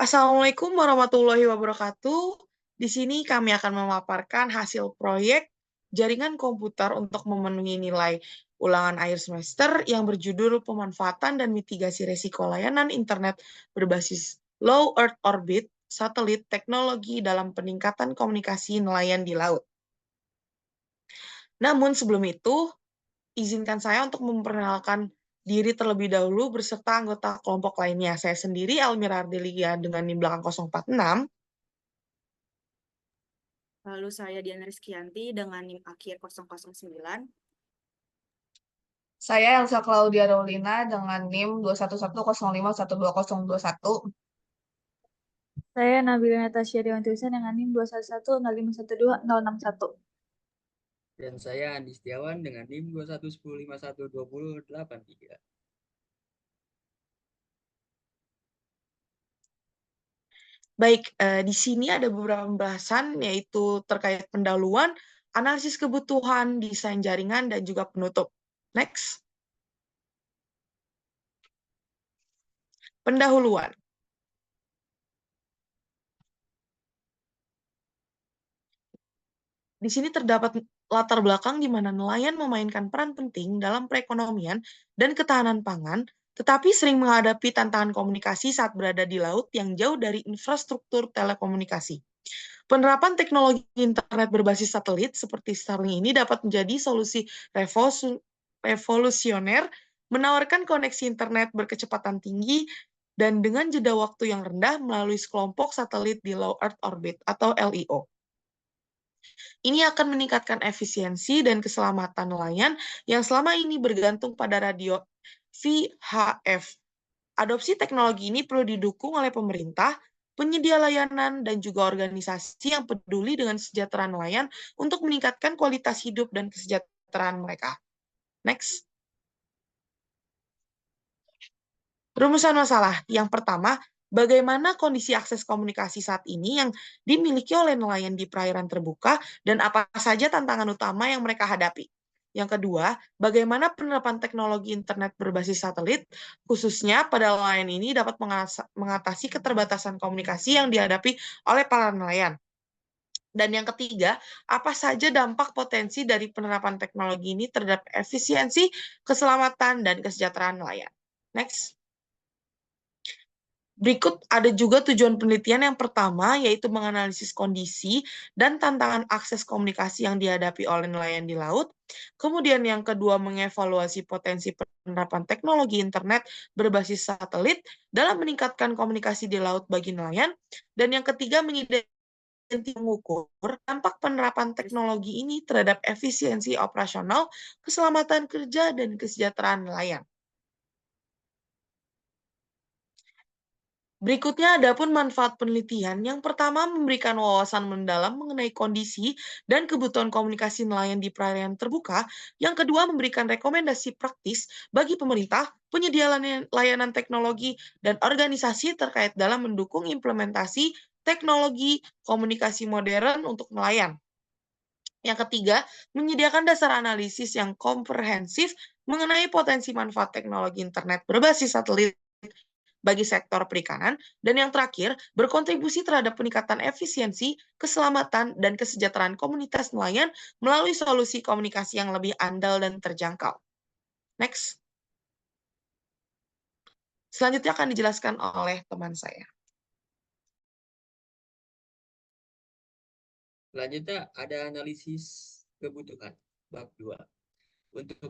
Assalamualaikum warahmatullahi wabarakatuh. Di sini kami akan memaparkan hasil proyek jaringan komputer untuk memenuhi nilai ulangan akhir semester yang berjudul Pemanfaatan dan Mitigasi Risiko Layanan Internet berbasis Low Earth Orbit Satelit Teknologi dalam Peningkatan Komunikasi Nelayan di Laut. Namun sebelum itu, izinkan saya untuk memperkenalkan diri terlebih dahulu beserta anggota kelompok lainnya. Saya sendiri Elmira Ardelia dengan NIM belakang 046. Lalu saya Diana Rizkyanti dengan NIM akhir 009. Saya Elsa Claudia Raulina dengan NIM 211051221. Saya Nabila Natasha Dewanti Hussein dengan NIM 211051261. Dan saya Andi Setiawan dengan NIM 21105120883. Baik, di sini ada beberapa pembahasan yaitu terkait pendahuluan, analisis kebutuhan, desain jaringan, dan juga penutup. Next. Pendahuluan. Di sini terdapat latar belakang di mana nelayan memainkan peran penting dalam perekonomian dan ketahanan pangan, tetapi sering menghadapi tantangan komunikasi saat berada di laut yang jauh dari infrastruktur telekomunikasi. Penerapan teknologi internet berbasis satelit seperti Starlink ini dapat menjadi solusi revolusioner, menawarkan koneksi internet berkecepatan tinggi dan dengan jeda waktu yang rendah melalui sekelompok satelit di Low Earth Orbit atau LEO. Ini akan meningkatkan efisiensi dan keselamatan nelayan yang selama ini bergantung pada radio VHF. Adopsi teknologi ini perlu didukung oleh pemerintah, penyedia layanan, dan juga organisasi yang peduli dengan kesejahteraan nelayan untuk meningkatkan kualitas hidup dan kesejahteraan mereka. Next. Rumusan masalah. Yang pertama, bagaimana kondisi akses komunikasi saat ini yang dimiliki oleh nelayan di perairan terbuka dan apa saja tantangan utama yang mereka hadapi. Yang kedua, bagaimana penerapan teknologi internet berbasis satelit, khususnya pada nelayan ini dapat mengatasi keterbatasan komunikasi yang dihadapi oleh para nelayan. Dan yang ketiga, apa saja dampak potensi dari penerapan teknologi ini terhadap efisiensi, keselamatan, dan kesejahteraan nelayan. Next. Berikut ada juga tujuan penelitian yang pertama, yaitu menganalisis kondisi dan tantangan akses komunikasi yang dihadapi oleh nelayan di laut. Kemudian yang kedua, mengevaluasi potensi penerapan teknologi internet berbasis satelit dalam meningkatkan komunikasi di laut bagi nelayan. Dan yang ketiga, mengukur dampak penerapan teknologi ini terhadap efisiensi operasional, keselamatan kerja, dan kesejahteraan nelayan. Berikutnya adapun manfaat penelitian. Yang pertama, memberikan wawasan mendalam mengenai kondisi dan kebutuhan komunikasi nelayan di perairan terbuka. Yang kedua, memberikan rekomendasi praktis bagi pemerintah, penyedia layanan teknologi, dan organisasi terkait dalam mendukung implementasi teknologi komunikasi modern untuk nelayan. Yang ketiga, menyediakan dasar analisis yang komprehensif mengenai potensi manfaat teknologi internet berbasis satelit bagi sektor perikanan, dan yang terakhir, berkontribusi terhadap peningkatan efisiensi, keselamatan, dan kesejahteraan komunitas nelayan melalui solusi komunikasi yang lebih andal dan terjangkau. Next. Selanjutnya akan dijelaskan oleh teman saya. Selanjutnya ada analisis kebutuhan bab 2. Untuk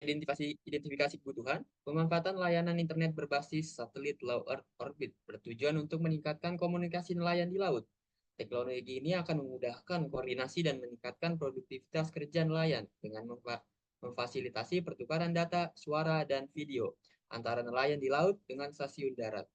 identifikasi kebutuhan, pemanfaatan layanan internet berbasis satelit Low Earth Orbit bertujuan untuk meningkatkan komunikasi nelayan di laut. Teknologi ini akan memudahkan koordinasi dan meningkatkan produktivitas kerja nelayan dengan memfasilitasi pertukaran data, suara, dan video antara nelayan di laut dengan stasiun darat.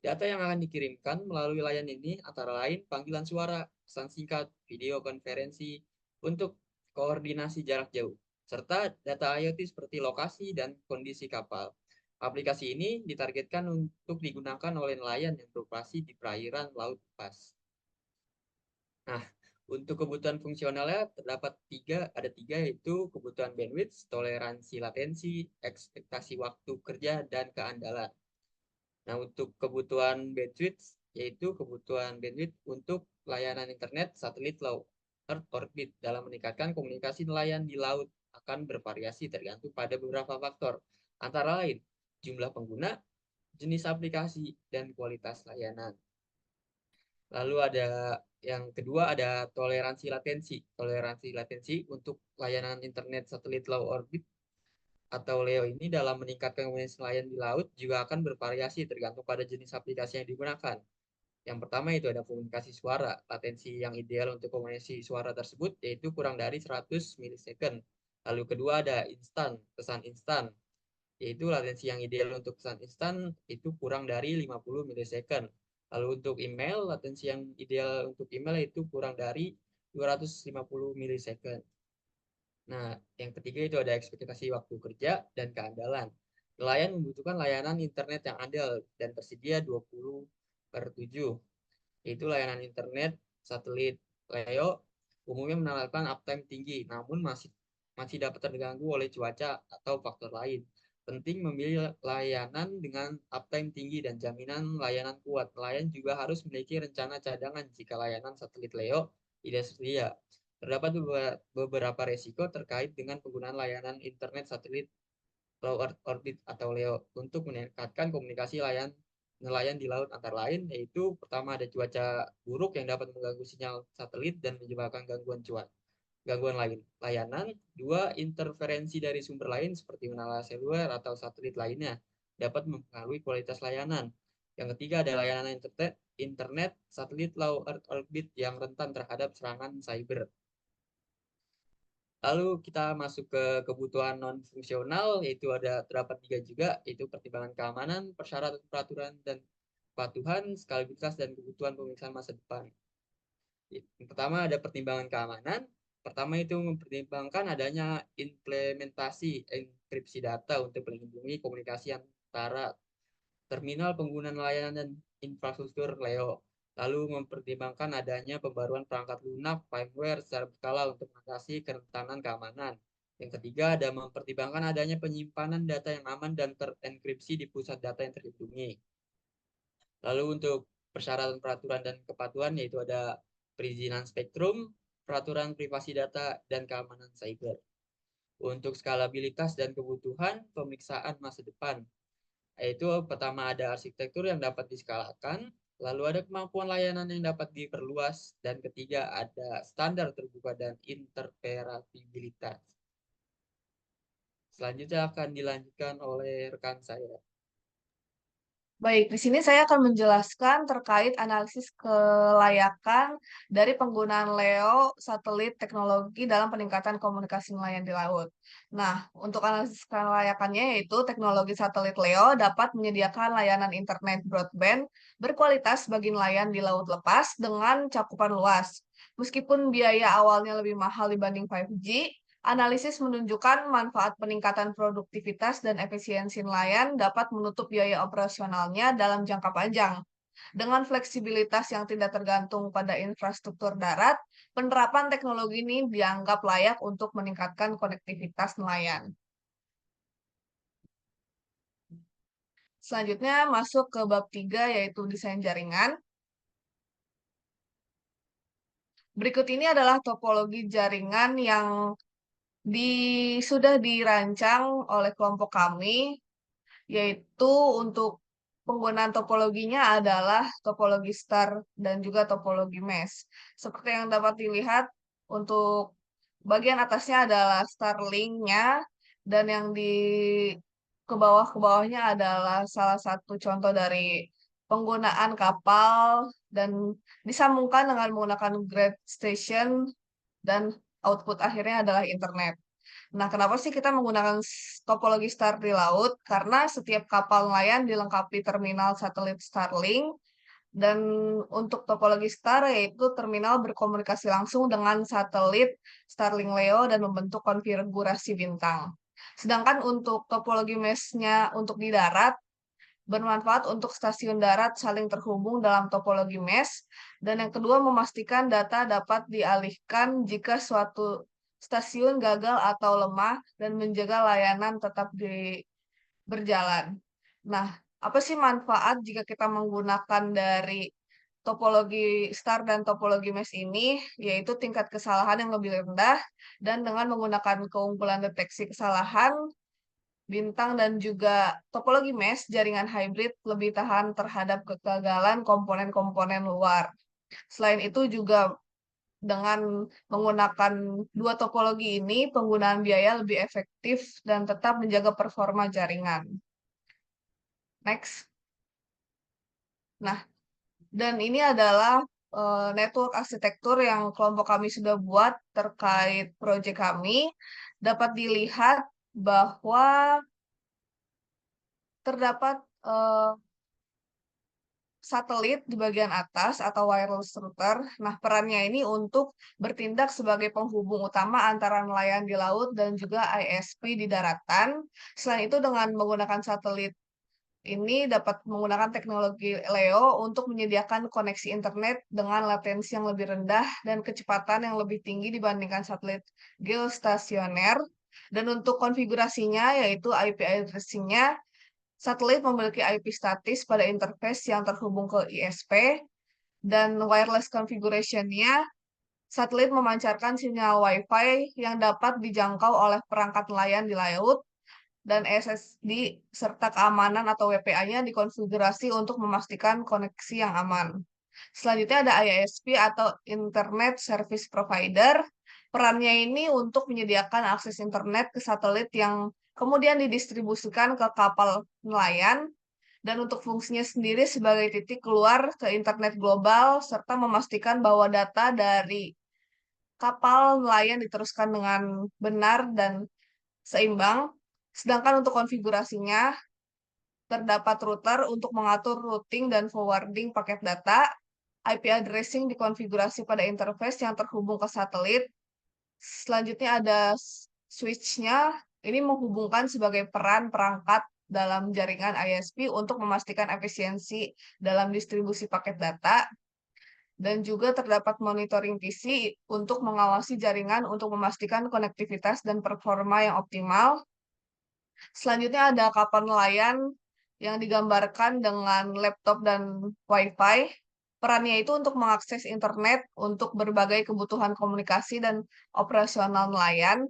Data yang akan dikirimkan melalui layanan ini antara lain panggilan suara, pesan singkat, video konferensi untuk koordinasi jarak jauh, serta data IoT seperti lokasi dan kondisi kapal. Aplikasi ini ditargetkan untuk digunakan oleh nelayan yang beroperasi di perairan laut lepas. Nah, untuk kebutuhan fungsionalnya ada tiga yaitu kebutuhan bandwidth, toleransi latensi, ekspektasi waktu kerja, dan keandalan. Nah, untuk kebutuhan bandwidth yaitu kebutuhan bandwidth untuk layanan internet satelit low Earth orbit. Dalam meningkatkan komunikasi nelayan di laut akan bervariasi tergantung pada beberapa faktor, antara lain jumlah pengguna, jenis aplikasi, dan kualitas layanan. Lalu ada yang kedua ada toleransi latensi. Toleransi latensi untuk layanan internet satelit low orbit atau LEO ini dalam meningkatkan komunikasi nelayan di laut juga akan bervariasi tergantung pada jenis aplikasi yang digunakan. Yang pertama itu ada komunikasi suara. Latensi yang ideal untuk komunikasi suara tersebut yaitu kurang dari 100 milisecond. Lalu kedua ada pesan instan. Yaitu latensi yang ideal untuk pesan instan itu kurang dari 50 milisecond. Lalu untuk email, latensi yang ideal untuk email itu kurang dari 250 milisecond. Nah, yang ketiga itu ada ekspektasi waktu kerja dan keandalan. Nelayan membutuhkan layanan internet yang andal dan tersedia 20/7. Yaitu layanan internet satelit LEO umumnya menawarkan uptime tinggi, namun masih dapat terganggu oleh cuaca atau faktor lain. Penting memilih layanan dengan uptime tinggi dan jaminan layanan kuat. Nelayan juga harus memiliki rencana cadangan jika layanan satelit LEO tidak sedia. Terdapat beberapa resiko terkait dengan penggunaan layanan internet satelit low Earth orbit atau LEO untuk meningkatkan komunikasi nelayan di laut, antara lain yaitu pertama ada cuaca buruk yang dapat mengganggu sinyal satelit dan menyebabkan gangguan layanan. Dua, interferensi dari sumber lain seperti menara seluler atau satelit lainnya dapat mempengaruhi kualitas layanan. Yang ketiga ada layanan internet satelit low Earth orbit yang rentan terhadap serangan cyber. Lalu kita masuk ke kebutuhan non-fungsional, yaitu terdapat 3 juga, yaitu pertimbangan keamanan, persyaratan peraturan dan kepatuhan, skala dan kebutuhan pemeriksaan masa depan. Yang pertama ada pertimbangan keamanan. Pertama itu mempertimbangkan adanya implementasi enkripsi data untuk melindungi komunikasi antara terminal pengguna layanan dan infrastruktur LEO. Lalu mempertimbangkan adanya pembaruan perangkat lunak firmware secara berkala untuk mengatasi kerentanan keamanan. Yang ketiga ada mempertimbangkan adanya penyimpanan data yang aman dan terenkripsi di pusat data yang terlindungi. Lalu untuk persyaratan peraturan dan kepatuhan yaitu ada perizinan spektrum, peraturan privasi data, dan keamanan cyber. Untuk skalabilitas dan kebutuhan pemeriksaan masa depan, yaitu pertama ada arsitektur yang dapat diskalakan, lalu ada kemampuan layanan yang dapat diperluas, dan ketiga ada standar terbuka dan interoperabilitas. Selanjutnya akan dilanjutkan oleh rekan saya. Baik, di sini saya akan menjelaskan terkait analisis kelayakan dari penggunaan LEO satelit teknologi dalam peningkatan komunikasi nelayan di laut. Nah, untuk analisis kelayakannya yaitu teknologi satelit LEO dapat menyediakan layanan internet broadband berkualitas bagi nelayan di laut lepas dengan cakupan luas. Meskipun biaya awalnya lebih mahal dibanding 5G, analisis menunjukkan manfaat peningkatan produktivitas dan efisiensi nelayan dapat menutup biaya operasionalnya dalam jangka panjang. Dengan fleksibilitas yang tidak tergantung pada infrastruktur darat, penerapan teknologi ini dianggap layak untuk meningkatkan konektivitas nelayan. Selanjutnya masuk ke bab 3 yaitu desain jaringan. Berikut ini adalah topologi jaringan yang sudah dirancang oleh kelompok kami, yaitu untuk penggunaan topologinya adalah topologi star dan juga topologi mesh. Seperti yang dapat dilihat, untuk bagian atasnya adalah Starlink-nya, dan yang ke bawahnya adalah salah satu contoh dari penggunaan kapal dan disambungkan dengan menggunakan ground station dan output akhirnya adalah internet. Nah, kenapa sih kita menggunakan topologi star di laut? Karena setiap kapal nelayan dilengkapi terminal satelit Starlink, dan untuk topologi star yaitu terminal berkomunikasi langsung dengan satelit Starlink LEO dan membentuk konfigurasi bintang. Sedangkan untuk topologi mesh-nya untuk di darat, bermanfaat untuk stasiun darat saling terhubung dalam topologi mesh, dan yang kedua memastikan data dapat dialihkan jika suatu stasiun gagal atau lemah dan menjaga layanan tetap berjalan. Nah, apa sih manfaat jika kita menggunakan dari topologi star dan topologi mesh ini, yaitu tingkat kesalahan yang lebih rendah dan dengan menggunakan keunggulan deteksi kesalahan, bintang dan juga topologi mesh, jaringan hybrid lebih tahan terhadap kegagalan komponen-komponen luar. Selain itu juga dengan menggunakan dua topologi ini, penggunaan biaya lebih efektif dan tetap menjaga performa jaringan. Next. Nah, dan ini adalah network arsitektur yang kelompok kami sudah buat terkait proyek kami. Dapat dilihat bahwa terdapat satelit di bagian atas atau wireless router. Nah, perannya ini untuk bertindak sebagai penghubung utama antara nelayan di laut dan juga ISP di daratan. Selain itu, dengan menggunakan satelit ini dapat menggunakan teknologi LEO untuk menyediakan koneksi internet dengan latensi yang lebih rendah dan kecepatan yang lebih tinggi dibandingkan satelit geostasioner. Dan untuk konfigurasinya, yaitu IP addressing-nya, satelit memiliki IP statis pada interface yang terhubung ke ISP, dan wireless configuration-nya, satelit memancarkan sinyal Wi-Fi yang dapat dijangkau oleh perangkat nelayan di laut, dan SSD serta keamanan atau WPA-nya dikonfigurasi untuk memastikan koneksi yang aman. Selanjutnya ada ISP atau Internet Service Provider. Perannya ini untuk menyediakan akses internet ke satelit yang kemudian didistribusikan ke kapal nelayan, dan untuk fungsinya sendiri sebagai titik keluar ke internet global serta memastikan bahwa data dari kapal nelayan diteruskan dengan benar dan seimbang. Sedangkan untuk konfigurasinya, terdapat router untuk mengatur routing dan forwarding paket data. IP addressing dikonfigurasi pada interface yang terhubung ke satelit. Selanjutnya ada switch-nya. Ini menghubungkan sebagai peran perangkat dalam jaringan ISP untuk memastikan efisiensi dalam distribusi paket data. Dan juga terdapat monitoring PC untuk mengawasi jaringan untuk memastikan konektivitas dan performa yang optimal. Selanjutnya ada kapal nelayan yang digambarkan dengan laptop dan Wi-Fi. Perannya itu untuk mengakses internet untuk berbagai kebutuhan komunikasi dan operasional nelayan.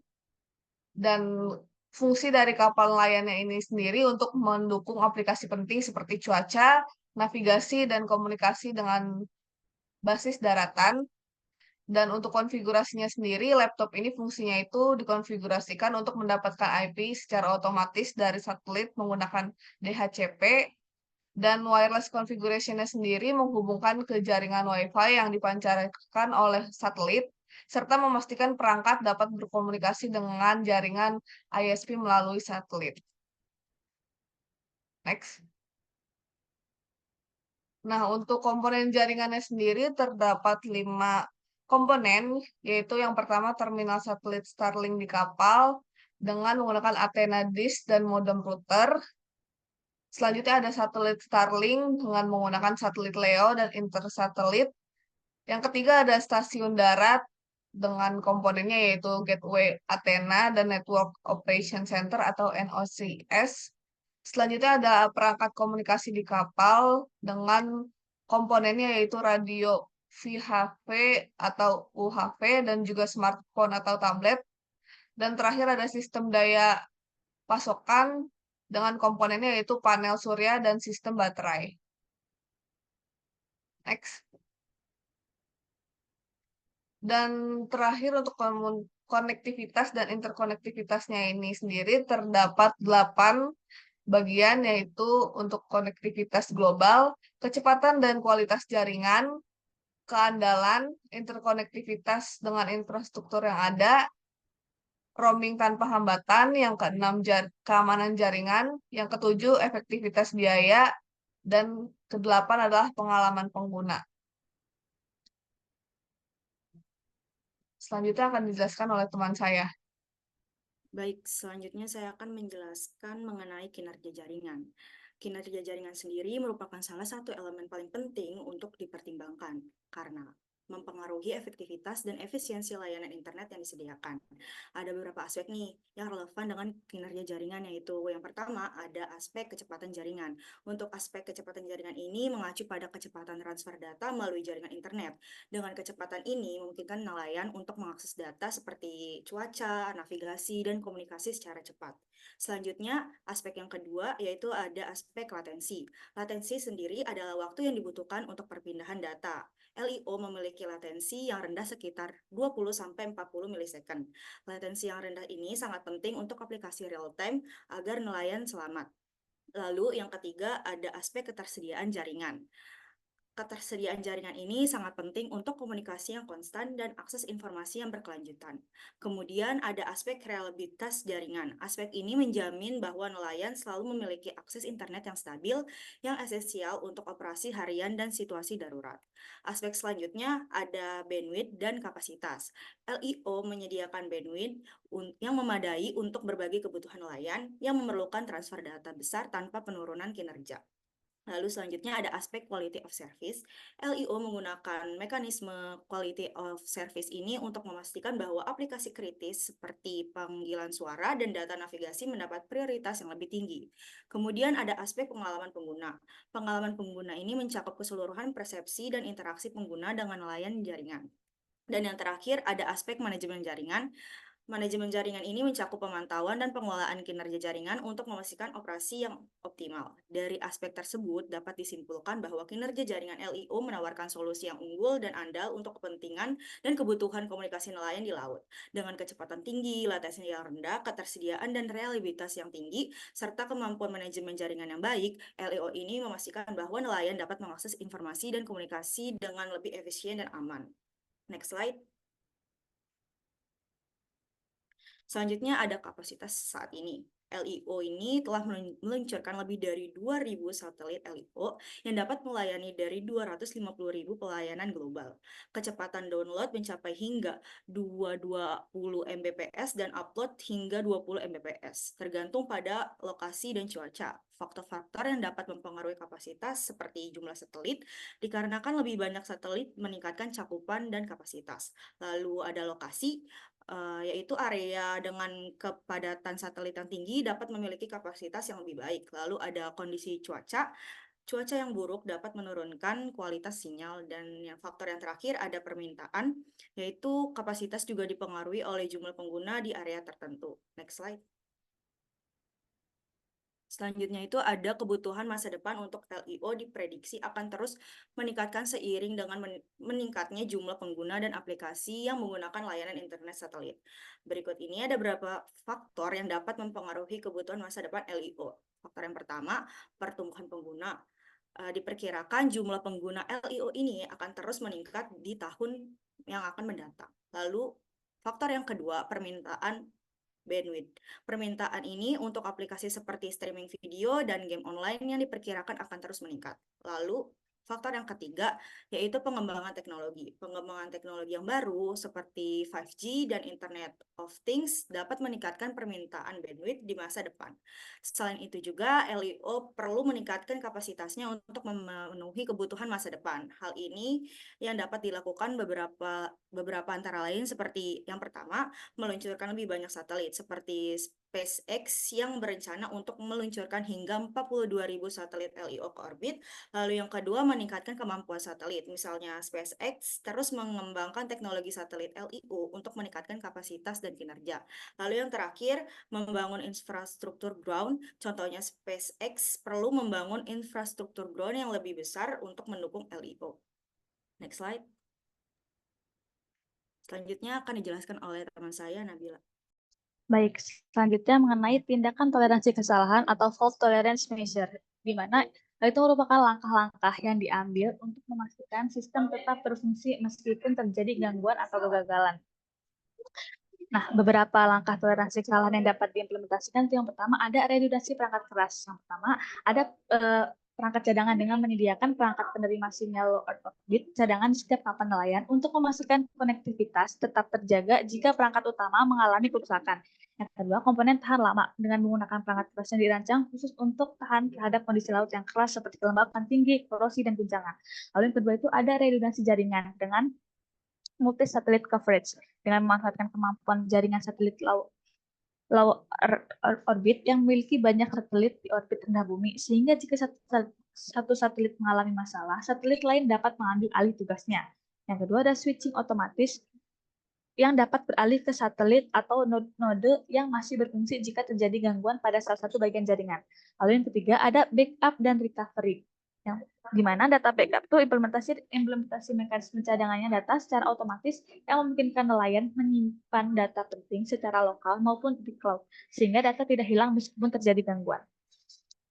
Dan fungsi dari kapal nelayannya ini sendiri untuk mendukung aplikasi penting seperti cuaca, navigasi, dan komunikasi dengan basis daratan. Dan untuk konfigurasinya sendiri, laptop ini fungsinya itu dikonfigurasikan untuk mendapatkan IP secara otomatis dari satelit menggunakan DHCP, dan wireless configuration-nya sendiri menghubungkan ke jaringan Wi-Fi yang dipancarkan oleh satelit, serta memastikan perangkat dapat berkomunikasi dengan jaringan ISP melalui satelit. Next. Nah, untuk komponen jaringannya sendiri terdapat 5 komponen, yaitu yang pertama terminal satelit Starlink di kapal dengan menggunakan antena dish dan modem router. Selanjutnya ada satelit Starlink dengan menggunakan satelit LEO dan intersatelit. Yang ketiga ada stasiun darat dengan komponennya yaitu Gateway Athena dan Network Operation Center atau NOCS. Selanjutnya ada perangkat komunikasi di kapal dengan komponennya yaitu radio VHF atau UHF dan juga smartphone atau tablet. Dan terakhir ada sistem daya pasokan dengan komponennya yaitu panel surya dan sistem baterai. Next. Dan terakhir untuk konektivitas dan interkonektivitasnya ini sendiri terdapat 8 bagian, yaitu untuk konektivitas global, kecepatan dan kualitas jaringan, keandalan, interkonektivitas dengan infrastruktur yang ada, roaming tanpa hambatan, yang keenam keamanan jaringan, yang ketujuh efektivitas biaya, dan kedelapan adalah pengalaman pengguna. Selanjutnya akan dijelaskan oleh teman saya. Baik, selanjutnya saya akan menjelaskan mengenai kinerja jaringan. Kinerja jaringan sendiri merupakan salah satu elemen paling penting untuk dipertimbangkan, karena mempengaruhi efektivitas dan efisiensi layanan internet yang disediakan. Ada beberapa aspek nih yang relevan dengan kinerja jaringan, yaitu yang pertama ada aspek kecepatan jaringan. Untuk aspek kecepatan jaringan ini mengacu pada kecepatan transfer data melalui jaringan internet. Dengan kecepatan ini memungkinkan nelayan untuk mengakses data seperti cuaca, navigasi, dan komunikasi secara cepat. Selanjutnya, aspek yang kedua yaitu ada aspek latensi. Latensi sendiri adalah waktu yang dibutuhkan untuk perpindahan data. LIO memiliki latensi yang rendah sekitar 20-40 milisecond. Latensi yang rendah ini sangat penting untuk aplikasi real-time agar nelayan selamat. Lalu yang ketiga ada aspek ketersediaan jaringan. Ketersediaan jaringan ini sangat penting untuk komunikasi yang konstan dan akses informasi yang berkelanjutan. Kemudian ada aspek reliabilitas jaringan. Aspek ini menjamin bahwa nelayan selalu memiliki akses internet yang stabil, yang esensial untuk operasi harian dan situasi darurat. Aspek selanjutnya ada bandwidth dan kapasitas. LIO menyediakan bandwidth yang memadai untuk berbagai kebutuhan nelayan yang memerlukan transfer data besar tanpa penurunan kinerja. Lalu selanjutnya ada aspek quality of service. LIO menggunakan mekanisme quality of service ini untuk memastikan bahwa aplikasi kritis seperti panggilan suara dan data navigasi mendapat prioritas yang lebih tinggi. Kemudian ada aspek pengalaman pengguna. Pengalaman pengguna ini mencakup keseluruhan persepsi dan interaksi pengguna dengan nelayan jaringan. Dan yang terakhir ada aspek manajemen jaringan. Manajemen jaringan ini mencakup pemantauan dan pengelolaan kinerja jaringan untuk memastikan operasi yang optimal. Dari aspek tersebut dapat disimpulkan bahwa kinerja jaringan LIO menawarkan solusi yang unggul dan andal untuk kepentingan dan kebutuhan komunikasi nelayan di laut. Dengan kecepatan tinggi, latensi yang rendah, ketersediaan dan reliabilitas yang tinggi, serta kemampuan manajemen jaringan yang baik, LIO ini memastikan bahwa nelayan dapat mengakses informasi dan komunikasi dengan lebih efisien dan aman. Next slide. Selanjutnya ada kapasitas saat ini. LIO ini telah meluncurkan lebih dari 2.000 satelit LIO yang dapat melayani dari 250.000 pelayanan global. Kecepatan download mencapai hingga 220 Mbps dan upload hingga 20 Mbps, tergantung pada lokasi dan cuaca. Faktor-faktor yang dapat mempengaruhi kapasitas seperti jumlah satelit, dikarenakan lebih banyak satelit meningkatkan cakupan dan kapasitas. Lalu ada lokasi, yaitu area dengan kepadatan satelit yang tinggi dapat memiliki kapasitas yang lebih baik. Lalu ada kondisi cuaca. Cuaca yang buruk dapat menurunkan kualitas sinyal, dan yang faktor yang terakhir ada permintaan, yaitu kapasitas juga dipengaruhi oleh jumlah pengguna di area tertentu. Next slide. Selanjutnya itu ada kebutuhan masa depan untuk LIO diprediksi akan terus meningkatkan seiring dengan meningkatnya jumlah pengguna dan aplikasi yang menggunakan layanan internet satelit. Berikut ini ada beberapa faktor yang dapat mempengaruhi kebutuhan masa depan LIO. Faktor yang pertama, pertumbuhan pengguna. Diperkirakan jumlah pengguna LIO ini akan terus meningkat di tahun yang akan mendatang. Lalu, faktor yang kedua, permintaan bandwidth. Permintaan ini untuk aplikasi seperti streaming video dan game online yang diperkirakan akan terus meningkat. Lalu, faktor yang ketiga yaitu pengembangan teknologi. Pengembangan teknologi yang baru seperti 5G dan Internet of Things dapat meningkatkan permintaan bandwidth di masa depan. Selain itu juga, LIO perlu meningkatkan kapasitasnya untuk memenuhi kebutuhan masa depan. Hal ini yang dapat dilakukan beberapa antara lain seperti yang pertama, meluncurkan lebih banyak satelit seperti SpaceX yang berencana untuk meluncurkan hingga 42.000 satelit LIO ke orbit. Lalu yang kedua, meningkatkan kemampuan satelit. Misalnya SpaceX terus mengembangkan teknologi satelit LIO untuk meningkatkan kapasitas dan kinerja. Lalu yang terakhir, membangun infrastruktur ground. Contohnya SpaceX perlu membangun infrastruktur ground yang lebih besar untuk mendukung LIO. Next slide. Selanjutnya akan dijelaskan oleh teman saya, Nabila. Baik, selanjutnya mengenai tindakan toleransi kesalahan atau fault tolerance measure, di mana itu merupakan langkah-langkah yang diambil untuk memastikan sistem tetap berfungsi meskipun terjadi gangguan atau kegagalan. Nah, beberapa langkah toleransi kesalahan yang dapat diimplementasikan itu yang pertama ada redundansi perangkat keras. Yang pertama ada perangkat cadangan dengan menyediakan perangkat penerima sinyal low Earth orbit cadangan setiap kapal nelayan untuk memastikan konektivitas tetap terjaga jika perangkat utama mengalami kerusakan. Yang kedua, komponen tahan lama dengan menggunakan perangkat keras yang dirancang khusus untuk tahan terhadap kondisi laut yang keras seperti kelembapan tinggi, korosi, dan guncangan. Lalu yang kedua itu ada redundansi jaringan dengan multi-satellite coverage dengan memanfaatkan kemampuan jaringan satelit low orbit yang memiliki banyak satelit di orbit rendah bumi, sehingga jika satu satelit mengalami masalah, satelit lain dapat mengambil alih tugasnya. Yang kedua ada switching otomatis yang dapat beralih ke satelit atau node yang masih berfungsi jika terjadi gangguan pada salah satu bagian jaringan. Lalu yang ketiga ada backup dan recovery. Yang dimana data backup itu implementasi mekanisme cadangannya data secara otomatis yang memungkinkan nelayan menyimpan data penting secara lokal maupun di cloud, sehingga data tidak hilang meskipun terjadi gangguan.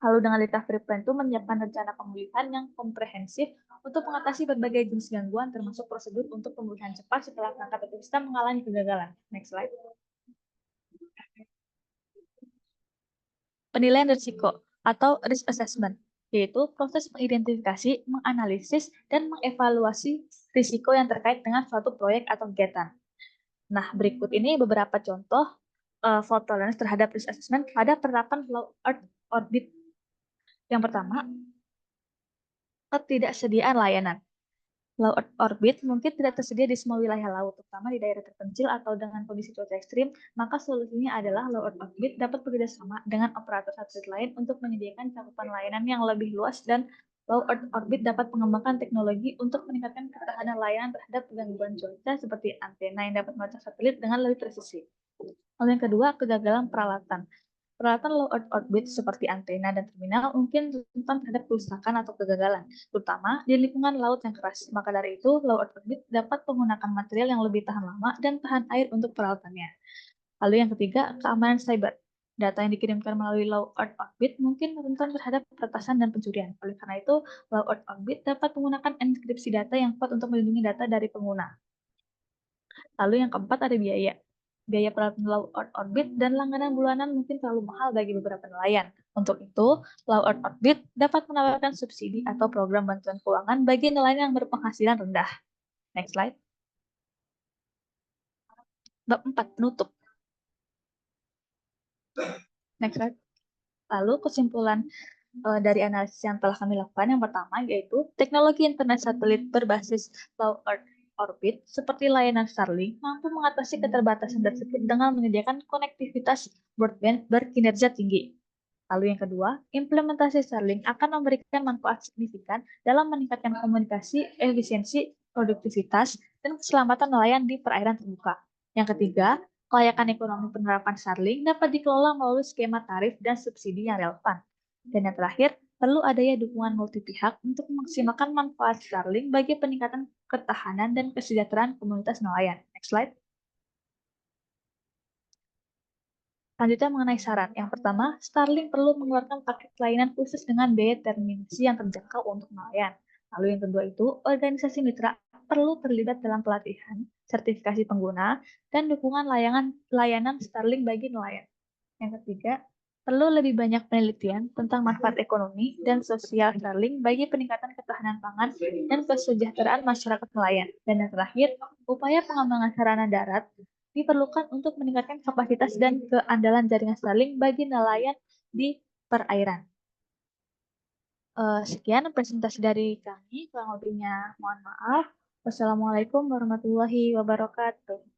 Lalu dengan recovery plan itu menyiapkan rencana pemulihan yang komprehensif untuk mengatasi berbagai jenis gangguan termasuk prosedur untuk pemulihan cepat setelah perangkat atau sistem mengalami kegagalan. Next slide. Penilaian risiko atau risk assessment, yaitu proses mengidentifikasi, menganalisis, dan mengevaluasi risiko yang terkait dengan suatu proyek atau kegiatan. Nah, berikut ini beberapa contoh fault tolerance terhadap risk assessment pada penerapan low Earth orbit. Yang pertama, ketidaksediaan layanan. Low Earth orbit mungkin tidak tersedia di semua wilayah laut, terutama di daerah terpencil atau dengan kondisi cuaca ekstrim, maka solusinya adalah Low Earth orbit dapat bekerjasama dengan operator satelit lain untuk menyediakan cakupan layanan yang lebih luas, dan Low Earth orbit dapat mengembangkan teknologi untuk meningkatkan ketahanan layanan terhadap gangguan cuaca seperti antena yang dapat melacak satelit dengan lebih presisi. Lalu yang kedua, kegagalan peralatan. Peralatan low Earth orbit seperti antena dan terminal mungkin rentan terhadap kerusakan atau kegagalan, terutama di lingkungan laut yang keras. Maka dari itu, low Earth orbit dapat menggunakan material yang lebih tahan lama dan tahan air untuk peralatannya. Lalu yang ketiga, keamanan cyber. Data yang dikirimkan melalui low Earth orbit mungkin rentan terhadap peretasan dan pencurian. Oleh karena itu, low Earth orbit dapat menggunakan enkripsi data yang kuat untuk melindungi data dari pengguna. Lalu yang keempat ada biaya. Biaya peralatan low Earth orbit dan langganan bulanan mungkin terlalu mahal bagi beberapa nelayan. Untuk itu, low Earth orbit dapat menawarkan subsidi atau program bantuan keuangan bagi nelayan yang berpenghasilan rendah. Next slide. Bab 4, penutup. Next slide. Lalu kesimpulan dari analisis yang telah kami lakukan, yang pertama yaitu teknologi internet satelit berbasis low Earth orbit seperti layanan Starlink mampu mengatasi keterbatasan tersebut dengan menyediakan konektivitas broadband berkinerja tinggi. Lalu yang kedua, implementasi Starlink akan memberikan manfaat signifikan dalam meningkatkan komunikasi, efisiensi, produktivitas, dan keselamatan nelayan di perairan terbuka. Yang ketiga, kelayakan ekonomi penerapan Starlink dapat dikelola melalui skema tarif dan subsidi yang relevan. Dan yang terakhir, perlu adanya dukungan multi pihak untuk memaksimalkan manfaat Starlink bagi peningkatan ketahanan dan kesejahteraan komunitas nelayan. Next slide. Selanjutnya mengenai saran. Yang pertama, Starlink perlu mengeluarkan paket layanan khusus dengan biaya terminasi yang terjangkau untuk nelayan. Lalu yang kedua itu, organisasi mitra perlu terlibat dalam pelatihan, sertifikasi pengguna, dan dukungan layanan Starlink bagi nelayan. Yang ketiga, perlu lebih banyak penelitian tentang manfaat ekonomi dan sosial Starlink bagi peningkatan ketahanan pangan dan kesejahteraan masyarakat nelayan. Dan yang terakhir, upaya pengembangan sarana darat diperlukan untuk meningkatkan kapasitas dan keandalan jaringan Starlink bagi nelayan di perairan. Sekian presentasi dari kami, kurang lebihnya mohon maaf. Wassalamualaikum warahmatullahi wabarakatuh.